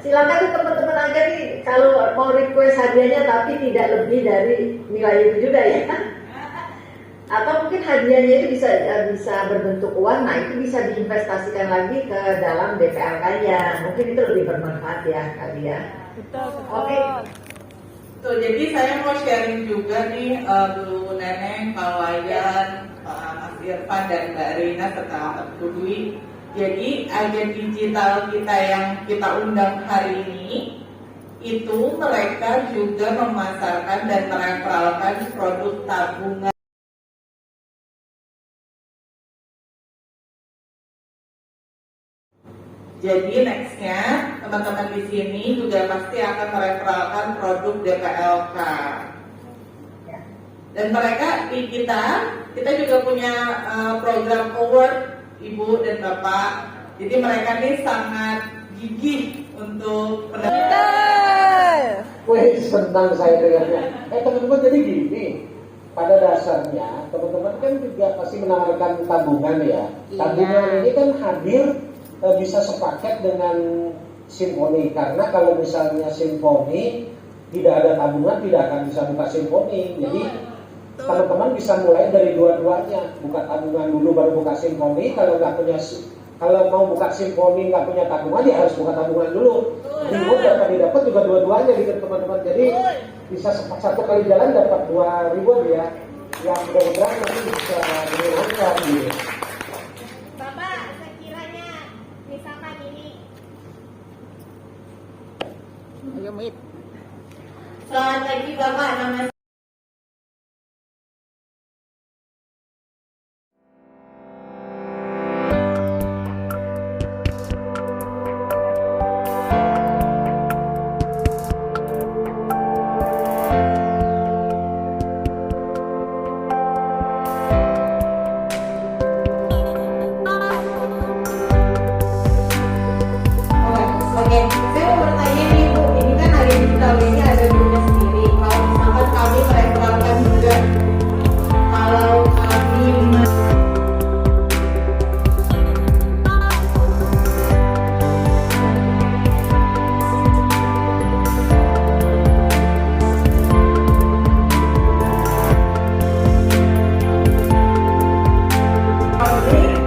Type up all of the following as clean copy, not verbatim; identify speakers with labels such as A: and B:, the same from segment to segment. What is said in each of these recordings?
A: Silakan tuh teman-teman aja nih kalau mau request hadiahnya, tapi tidak lebih dari nilai itu juga ya. Atau mungkin hadiahnya itu bisa berbentuk uang, nah itu bisa diinvestasikan lagi ke dalam DPL kalian. Mungkin itu lebih bermanfaat ya kali ya.
B: Betul.
A: Oke.
C: Tuh, jadi saya mau sharing juga nih Bu Neneng, Pak Wayan, Mas Irfan dan Mbak Rina serta Bu Dwi. Jadi agen digital kita yang kita undang hari ini itu mereka juga memasarkan dan merefralkan produk tabungan. Jadi nextnya teman-teman di sini juga pasti akan merefralkan produk DPLK. Dan mereka di kita juga punya program award Ibu dan Bapak. Jadi mereka nih sangat gigih untuk
B: Betul.
D: Wih, senang saya dengarnya. Teman-teman, jadi gini, pada dasarnya teman-teman kan juga pasti menawarkan tabungan ya. Tabungan ini kan hadir bisa sepaket dengan simfoni, karena kalau misalnya simfoni tidak ada tabungan tidak akan bisa buka simfoni. Jadi teman-teman bisa mulai dari dua-duanya, buka tabungan dulu baru buka simfoni. Kalau mau buka simfoni nggak punya tabungan, ya harus buka tabungan dulu. Reward dapat didapat juga dua-duanya gitu teman-teman. Jadi bisa satu kali jalan dapat 2 reward ya, yang mudah-mudahan nanti bisa menyenangkan gitu.
E: Bapak, sekiranya misalkan ini.
B: Ayo Mit.
E: Selamat pagi Bapak, nama Oke, saya mau bertanya nih Bu, ini kan agen digital ini ada grupnya sendiri. Kalau misalkan kami merefralkan juga, kalau kami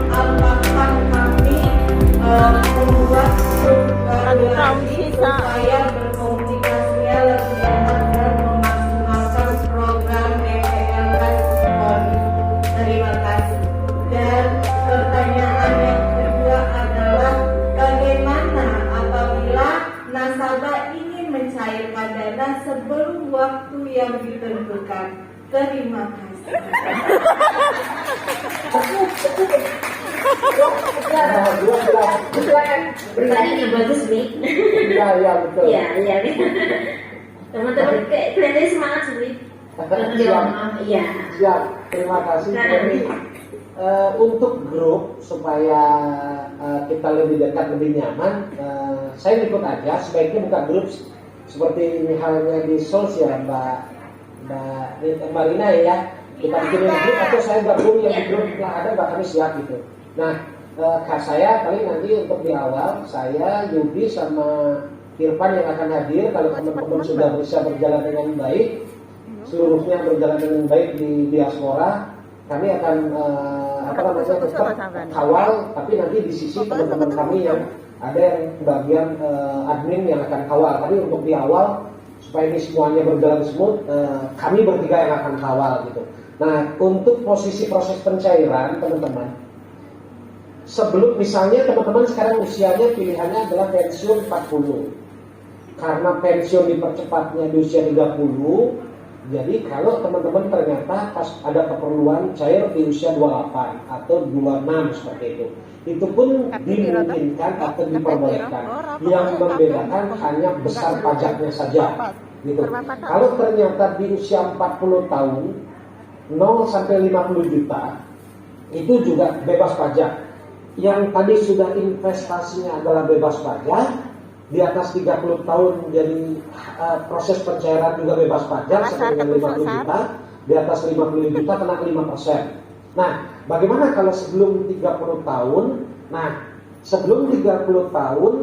E: apakah kami membuat supaya berkomunikasinya lebih enak dan memaksimalkan program DPLK Simfoni. Terima kasih. Dan pertanyaan yang kedua adalah bagaimana apabila nasabah ingin mencairkan dana sebelum waktu yang ditentukan? Terima kasih.
A: Pertanyaannya bagus nih.
D: Iya betul.
A: Iya. Teman-teman kelihatannya semangat sih. Iya.
D: Siap, terima kasih. Jadi untuk grup supaya kita lebih dekat, lebih nyaman, saya ikut aja. Sebaiknya buka grup seperti halnya di Souls ya, Mbak Rina ya. Kita bikin grup atau saya gabung yang di grup yang ada, bahkan siap gitu. Nah, saya paling nanti untuk di awal saya Yudi sama Irfan yang akan hadir. Kalau teman-teman sudah bisa berjalan dengan baik, seluruhnya berjalan dengan baik di diaspora, kami akan tetap kawal, tapi nanti di sisi teman-teman kami yang ada yang bagian admin yang akan kawal. Tapi untuk di awal supaya ini semuanya berjalan smooth, kami bertiga yang akan kawal gitu. Nah, untuk posisi proses pencairan teman-teman, sebelum misalnya teman-teman sekarang usianya pilihannya adalah pensiun 40. Karena pensiun dipercepatnya di usia 30, jadi kalau teman-teman ternyata pas ada keperluan cair di usia 28 atau 26 seperti itu pun dimungkinkan atau diperbolehkan. Yang membedakan hanya besar pajaknya saja gitu. Kalau ternyata di usia 40 tahun 0 sampai 50 juta itu juga bebas pajak. Yang tadi sudah investasinya adalah bebas pajak, di atas 30 tahun jadi proses pencairan juga bebas pajak sampai dengan 50 juta, di atas 50 juta kena 5%. Nah, bagaimana kalau sebelum 30 tahun? Nah, sebelum 30 tahun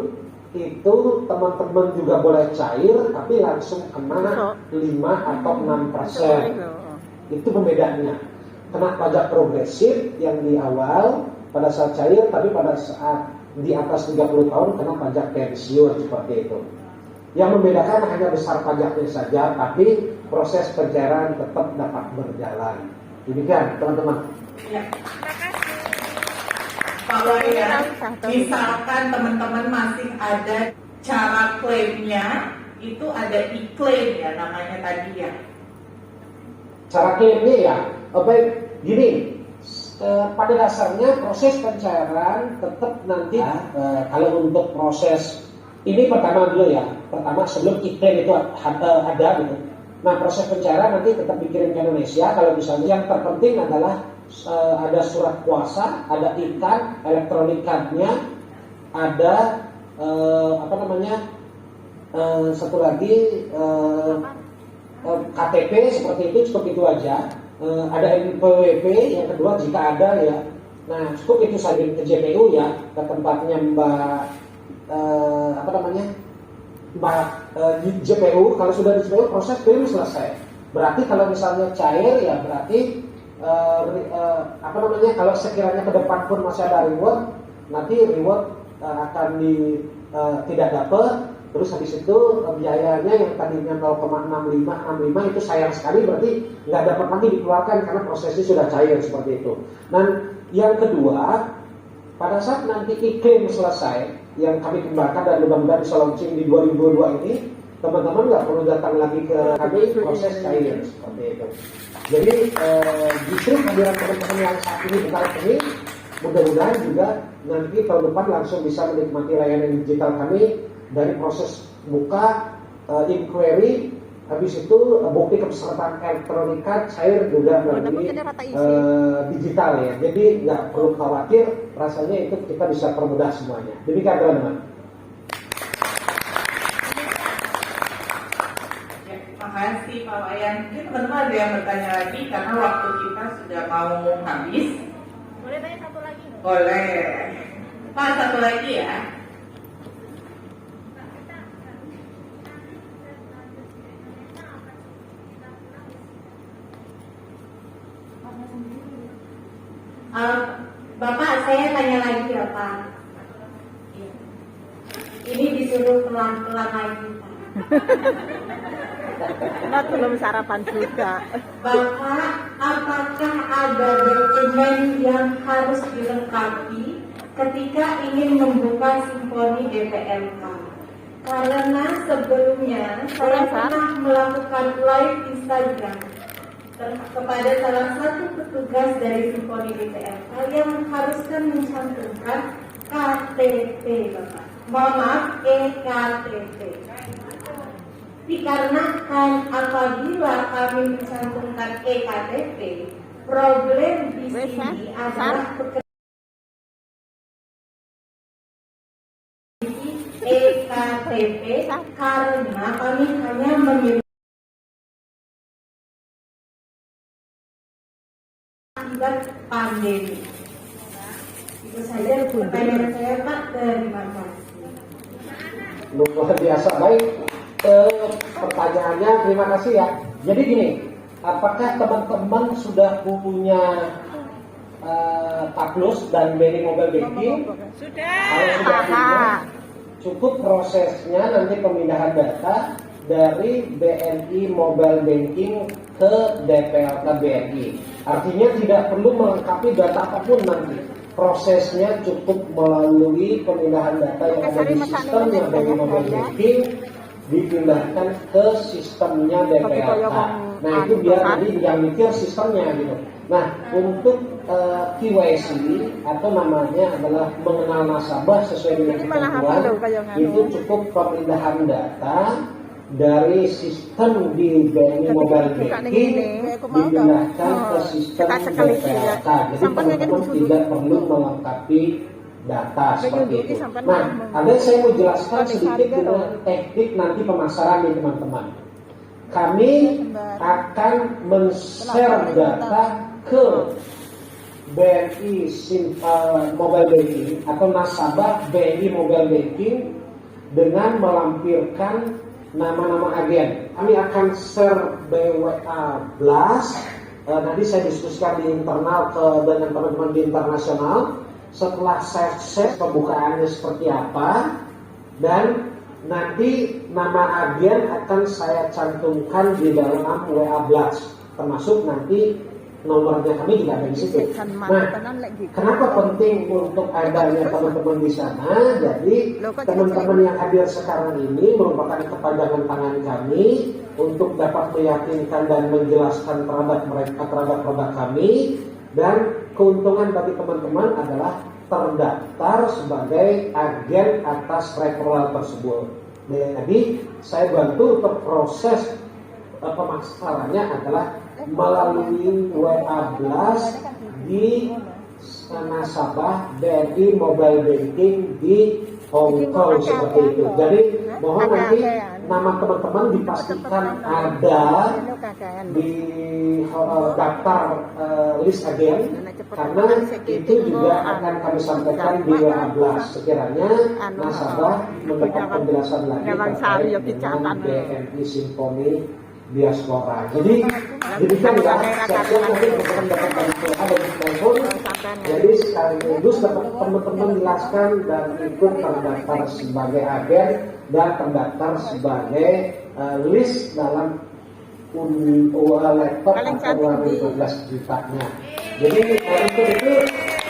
D: itu teman-teman juga boleh cair, tapi langsung kena 5 atau 6%. Itu pembedanya. Kena pajak progresif yang di awal pada saat cair, tapi pada saat di atas 30 tahun kena pajak pensiun, seperti itu. Yang membedakan hanya besar pajaknya saja, tapi proses pencairan tetap dapat berjalan. Demikian teman-teman.
C: Ya. Pak Wayan, misalkan teman-teman masih ada cara klaimnya, itu ada e-claim ya namanya tadi ya.
D: Cara klaimnya ya, baik gini, pada dasarnya proses pencairan tetap nanti kalau untuk proses ini pertama dulu ya, pertama sebelum e-claim itu ada gitu. Nah proses pencairan nanti tetap dikirim ke Indonesia. Kalau misalnya yang terpenting adalah ada surat kuasa, ada ikat, elektronik cardnya, ada satu lagi KTP seperti itu, cukup itu aja. Ada NPWP yang kedua jika ada ya. Nah cukup itu saja ke JPU ya, ke tempatnya JPU. Kalau sudah di JPU proses klaim selesai. Berarti kalau misalnya cair ya berarti kalau sekiranya ke depan pun masih ada reward, nanti reward akan tidak dapat. Terus habis itu biayanya yang tadinya 0,65 itu sayang sekali, berarti nggak dapat lagi dikeluarkan karena prosesnya sudah cair seperti itu. Dan yang kedua, pada saat nanti e-claim selesai yang kami kembangkan dan mudah-mudahan bisa launching di 2022 ini, teman-teman nggak perlu datang lagi ke kami, proses cair seperti itu. Jadi justru kehadiran teman-teman yang saat ini bergerak ini mudah-mudahan juga nanti tahun depan langsung bisa menikmati layanan digital kami dari proses buka, inquiry, habis itu bukti kepesertaan elektronik cair juga melalui digital ya. Jadi nggak perlu khawatir, rasanya itu kita bisa permudah semuanya. Demikian teman-teman.
C: Makasih Pak Wayan. Mungkin teman-teman ada yang bertanya lagi karena waktu kita sudah mau habis.
B: Boleh tanya satu lagi?
C: Boleh. Pak, satu lagi ya.
E: Bapak, saya tanya lagi ya Pak. Ini disuruh pelan-pelan lagi Pak.
B: Nah, belum sarapan juga.
E: Bapak, apakah ada dokumen yang harus dilengkapi ketika ingin membuka simfoni DPLK? Karena sebelumnya saya pernah melakukan live Instagram kepada salah satu petugas dari simfoni DPLK yang mengharuskan mencantumkan KTP Bapak. Mohon maaf, EKTP. Dikarenakan apabila kami mencantumkan EKTP, problem di sini adalah EKTP karena kami hanya memiliki akibat pandemi. Itu saja pertanyaan saya Pak. Terima kasih.
D: Luar biasa baik. Pertanyaannya terima kasih ya. Jadi gini, apakah teman-teman sudah punya Taklus dan BNI Mobile Banking?
B: Sudah.
D: Kalau sudah punya, cukup prosesnya nanti pemindahan data dari BNI Mobile Banking ke DPLK BNI. Artinya tidak perlu melengkapi data apapun nanti. Prosesnya cukup melalui pemindahan data yang ada di sistemnya BNI Mobile Banking dipindahkan ke sistemnya DPLK. Nah itu biar nanti yang mikir sistemnya gitu. Nah untuk KYC atau namanya adalah mengenal nasabah sesuai dengan ketentuan, itu cukup pemindahan data dari sistem di BNI Mobile Banking dipindahkan ke sistem DPLK. Jadi teman-teman tidak perlu melengkapi data seperti itu. Nah, ada saya mau jelaskan sedikit dengan teknik nanti pemasaran nih teman-teman. Kami akan men-share data ke BNI Mobile Banking atau nasabah BNI Mobile Banking dengan melampirkan nama-nama agen. Kami akan share BWA Blast. Nanti saya diskusikan di internal dengan teman-teman di internasional. Setelah saya share pembukaannya seperti apa, dan nanti nama agen akan saya cantumkan di dalam WA Blast, termasuk nanti nomornya kami juga ada di situ. Nah, kenapa penting untuk adanya teman-teman di sana? Jadi teman-teman yang hadir sekarang ini merupakan kepanjangan tangan kami untuk dapat meyakinkan dan menjelaskan terhadap mereka terhadap produk kami, dan keuntungan bagi teman-teman adalah terdaftar sebagai agen atas referral tersebut. Jadi saya bantu untuk proses pemasarannya adalah melalui WA Blast di nasabah BRI Mobile Banking di Hong Kong seperti itu. Jadi mohon nanti nama teman-teman dipastikan ada di daftar list agen, karena itu juga akan kami sampaikan di WA Blast sekiranya nasabah mendapat penjelasan lagi terkait dengan BNI Simponi Diaspora. Jadi demikian ya, siap-siap nanti teman-teman dapat BNI ada di telepon. Jadi sekaligus dapat teman-teman jelaskan dan ikut terdaftar sebagai agen dan terdaftar sebagai list dalam laptop atau uang 15 jutanya. Jadi untuk itu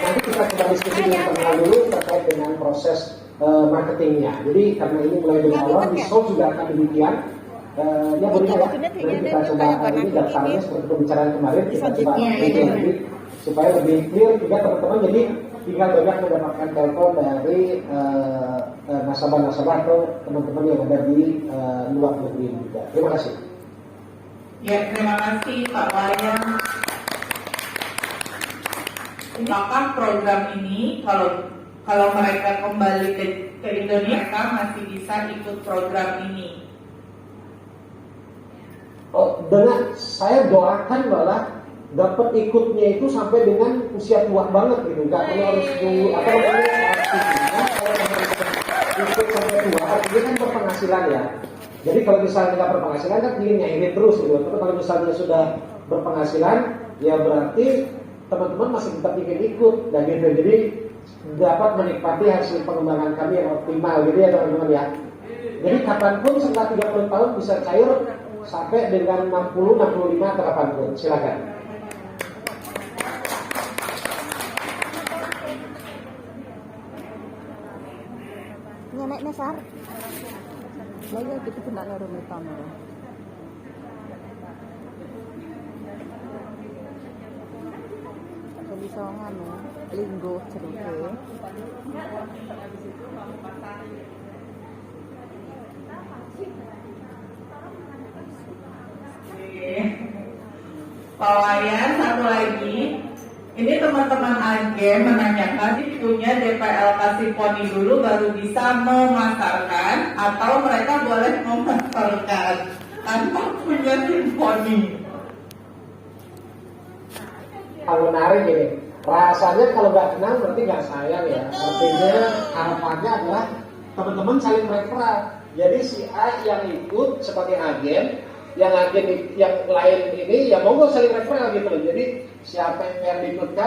D: nanti kita coba diskusi di internal dulu terkait dengan proses marketingnya. Jadi karena ini mulai dari awal, di show juga akan demikian. Ya boleh ya, nanti kita coba ini daftarnya seperti pembicaraan kemarin, kita coba bikin lagi supaya lebih clear juga teman-teman. Jadi tinggal banyak mendapatkan telepon dari nasabah-nasabah atau teman-teman yang ada di luar negeri juga. Terima kasih.
C: Ya, terima kasih Pak Wayan. Apakah program ini kalau mereka kembali ke Indonesia masih bisa ikut program ini?
D: Oh, dengan saya doakan malah dapat ikutnya itu sampai dengan usia tua banget gitu, nggak perlu harus tunggu apa namanya ikut sampai tua. Ini kan berpenghasilan ya. Jadi kalau misalnya nggak berpenghasilan kan ingin nyairi terus gitu. Tapi kalau misalnya sudah berpenghasilan, ya berarti teman-teman masih tetap ingin ikut dan gitu. Jadi dapat menikmati hasil pengembangan kami yang optimal gitu ya teman-teman ya. Jadi kapanpun setelah 30 tahun bisa cair sampai dengan 60, 65 atau kapanpun. Silakan.
B: Nenek Nesar. Lagi kita kena rumah tamu. Bisa nganu, linggo ceruke.
C: Pak Wayan, satu lagi. Ini teman-teman agen menanyakan punya DPLK Simponi dulu baru bisa memasarkan atau mereka boleh memasarkan tanpa punya Simponi.
D: Kalau menarik ini, rasanya kalau nggak kenal berarti nggak sayang ya. Artinya harapannya adalah teman-teman saling referral. Jadi si A yang ikut sebagai agen, yang agen yang lain ini ya monggo saling referral gitu loh. Jadi siapa yang diikutkan